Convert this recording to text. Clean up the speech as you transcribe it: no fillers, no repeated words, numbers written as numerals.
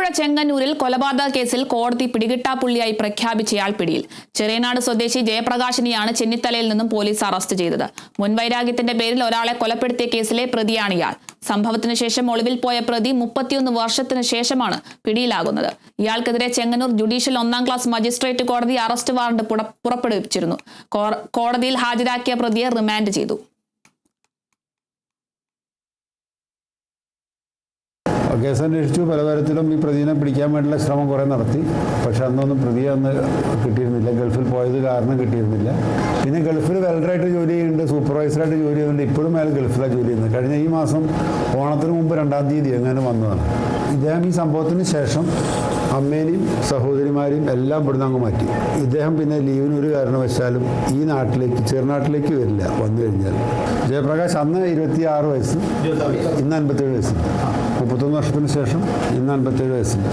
ആലപ്പുഴ ചെങ്ങന്നൂരിൽ കൊലപാതക കേസിൽ കോടതി പിടികിട്ടാപ്പുള്ളിയായി പ്രഖ്യാപിച്ചയാൾ പിടിയിൽ. ചെറിയനാട് സ്വദേശി ജയപ്രകാശിനെയാണ് ചെന്നിത്തലയിൽ നിന്നും പോലീസ് അറസ്റ്റ് ചെയ്തത്. മുൻവൈരാഗ്യത്തിന്റെ പേരിൽ ഒരാളെ കൊലപ്പെടുത്തിയ കേസിലെ പ്രതിയാണ് ഇയാൾ. സംഭവത്തിന് ശേഷം ഒളിവിൽ പോയ പ്രതി 31 വർഷത്തിന് ശേഷമാണ് പിടിയിലാകുന്നത്. ഇയാൾക്കെതിരെ ചെങ്ങന്നൂർ ജുഡീഷ്യൽ 1ാം ക്ലാസ് മജിസ്ട്രേറ്റ് കോടതി അറസ്റ്റ് വാറണ്ട് പുറപ്പെടുവിച്ചിരുന്നു. കോടതിയിൽ ഹാജരാക്കിയ പ്രതിയെ റിമാൻഡ് ചെയ്തു. കേസ് അന്വേഷിച്ചു. പല തരത്തിലും ഈ പ്രതിനെ പിടിക്കാൻ വേണ്ടിയുള്ള ശ്രമം കുറേ നടത്തി. പക്ഷെ അന്നൊന്നും പ്രതിയെ കിട്ടിയിരുന്നില്ല. ഗൾഫിൽ പോയത് കാരണം കിട്ടിയിരുന്നില്ല. പിന്നെ ഗൾഫിൽ വെൽഡറായിട്ട് ജോലി ചെയ്യുന്നുണ്ട്, സൂപ്പർവൈസറായിട്ട് ജോലി ചെയ്യുന്നുണ്ട്. ഇപ്പോഴും അയാൾ ഗൾഫിലാണ് ജോലി ചെയ്യുന്നത്. കഴിഞ്ഞ ഈ മാസം ഓണത്തിന് മുമ്പ് 2-ാം തീയതി എങ്ങനെ വന്നതാണ്. ഇദ്ദേഹം ഈ സംഭവത്തിന് ശേഷം അമ്മേനെയും സഹോദരിമാരെയും എല്ലാം ഇവിടുന്ന് അങ്ങ് മാറ്റി. ഇദ്ദേഹം പിന്നെ ലീവിന് ഒരു കാരണവശാലും ഈ നാട്ടിലേക്ക് ചെറുനാട്ടിലേക്ക് വരില്ല. വന്നു കഴിഞ്ഞാൽ ജയപ്രകാശ് അന്ന് 26 വയസ്സ്, ഇന്ന് 57 വയസ്സ്. 31 വർഷത്തിന് ശേഷം ഇന്ന് 57 വയസ്സുണ്ട്.